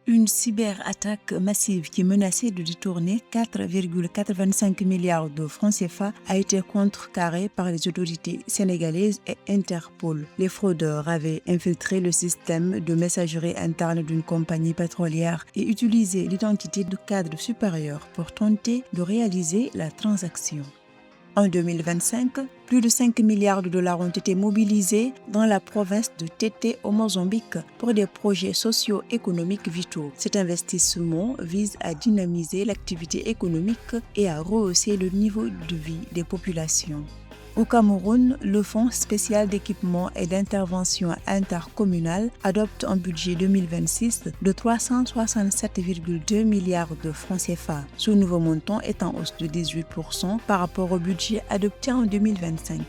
Une cyberattaque massive qui menaçait de détourner 4,85 milliards de francs CFA a été contrecarrée par les autorités sénégalaises et Interpol. Les fraudeurs avaient infiltré le système de messagerie interne d'une compagnie pétrolière et utilisé l'identité de cadres supérieurs pour tenter de réaliser la transaction. En 2025, plus de 5 milliards de dollars ont été mobilisés dans la province de Tété au Mozambique pour des projets socio-économiques vitaux. Cet investissement vise à dynamiser l'activité économique et à rehausser le niveau de vie des populations. Au Cameroun, le Fonds spécial d'équipement et d'intervention intercommunale adopte un budget 2026 de 367,2 milliards de francs CFA. Ce nouveau montant est en hausse de 18% par rapport au budget adopté en 2025.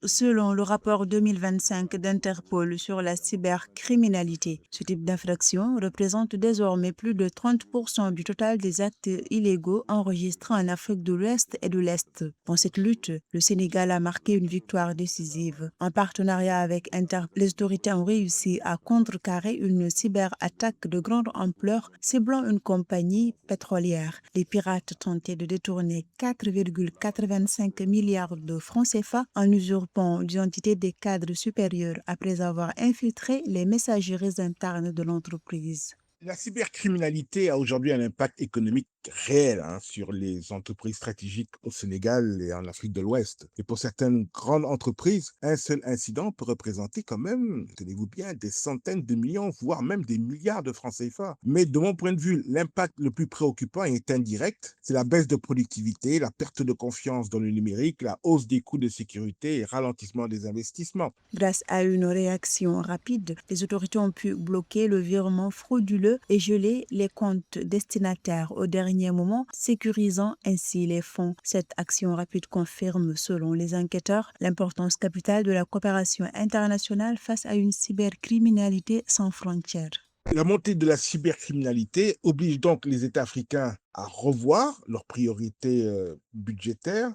Selon le rapport 2025 d'Interpol sur la cybercriminalité, ce type d'infraction représente désormais plus de 30% du total des actes illégaux enregistrés en Afrique de l'Ouest et de l'Est. Dans cette lutte, le Sénégal a marqué une victoire décisive. En partenariat avec Interpol, les autorités ont réussi à contrecarrer une cyberattaque de grande ampleur ciblant une compagnie pétrolière. Les pirates tentaient de détourner 4,85 milliards de francs CFA en usurpant l'identité des cadres supérieurs après avoir infiltré les messageries internes de l'entreprise. La cybercriminalité a aujourd'hui un impact économique réel sur les entreprises stratégiques au Sénégal et en Afrique de l'Ouest. Et pour certaines grandes entreprises, un seul incident peut représenter quand même, tenez-vous bien, des centaines de millions, voire même des milliards de francs CFA. Mais de mon point de vue, l'impact le plus préoccupant est indirect. C'est la baisse de productivité, la perte de confiance dans le numérique, la hausse des coûts de sécurité et ralentissement des investissements. Grâce à une réaction rapide, les autorités ont pu bloquer le virement frauduleux et geler les comptes destinataires au dernier moment, sécurisant ainsi les fonds. Cette action rapide confirme, selon les enquêteurs, l'importance capitale de la coopération internationale face à une cybercriminalité sans frontières. La montée de la cybercriminalité oblige donc les États africains à revoir leurs priorités budgétaires.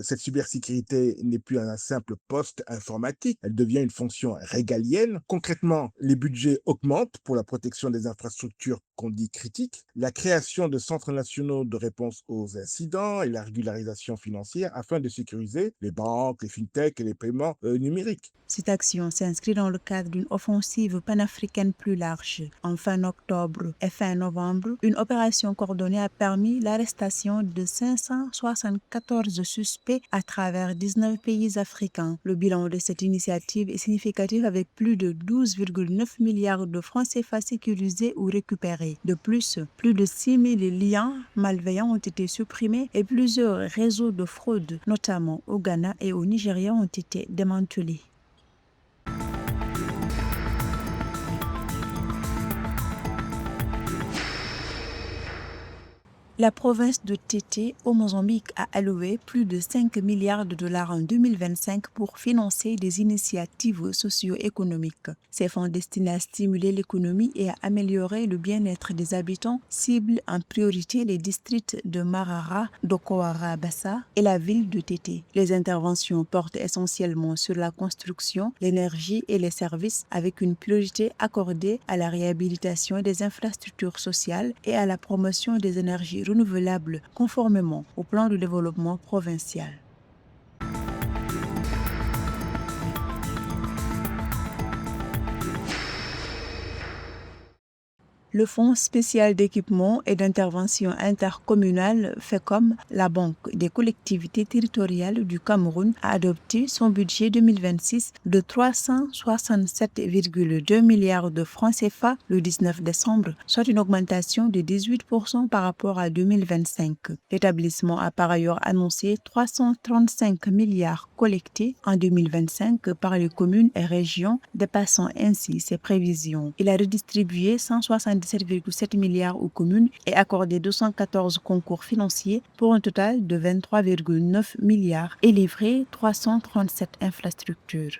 Cette cybersécurité n'est plus un simple poste informatique, elle devient une fonction régalienne. Concrètement, les budgets augmentent pour la protection des infrastructures qu'on dit critiques, la création de centres nationaux de réponse aux incidents et la régularisation financière afin de sécuriser les banques, les fintechs et les paiements numériques. Cette action s'inscrit dans le cadre d'une offensive panafricaine plus large. En fin octobre et fin novembre, une opération coordonnée a permis l'arrestation de 574 suspects à travers 19 pays africains. Le bilan de cette initiative est significatif avec plus de 12,9 milliards de francs CFA sécurisés ou récupérés. De plus de 6 000 liens malveillants ont été supprimés et plusieurs réseaux de fraude, notamment au Ghana et au Nigeria, ont été démantelés. La province de Tété au Mozambique a alloué plus de 5 milliards de dollars en 2025 pour financer des initiatives socio-économiques. Ces fonds destinés à stimuler l'économie et à améliorer le bien-être des habitants ciblent en priorité les districts de Marara, d'Okowara Bassa et la ville de Tété. Les interventions portent essentiellement sur la construction, l'énergie et les services, avec une priorité accordée à la réhabilitation des infrastructures sociales et à la promotion des énergies renouvelables conformément au plan de développement provincial. Le Fonds spécial d'équipement et d'intervention intercommunale FECOM, la Banque des collectivités territoriales du Cameroun, a adopté son budget 2026 de 367,2 milliards de francs CFA le 19 décembre, soit une augmentation de 18% par rapport à 2025. L'établissement a par ailleurs annoncé 335 milliards collectés en 2025 par les communes et régions, dépassant ainsi ses prévisions. Il a redistribué 177,7 milliards aux communes et accordé 214 concours financiers pour un total de 23,9 milliards et livré 337 infrastructures.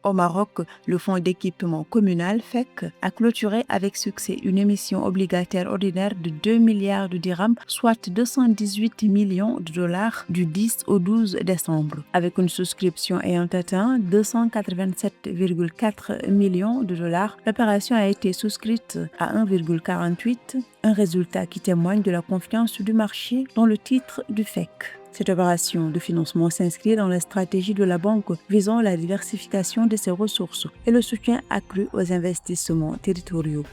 Au Maroc, le Fonds d'équipement communal FEC a clôturé avec succès une émission obligataire ordinaire de 2 milliards de dirhams, soit 218 millions de dollars du 10 au 12 décembre. Avec une souscription ayant atteint 287,4 millions de dollars, l'opération a été souscrite à 1,48, un résultat qui témoigne de la confiance du marché dans le titre du FEC. Cette opération de financement s'inscrit dans la stratégie de la banque visant la diversification de ses ressources et le soutien accru aux investissements territoriaux.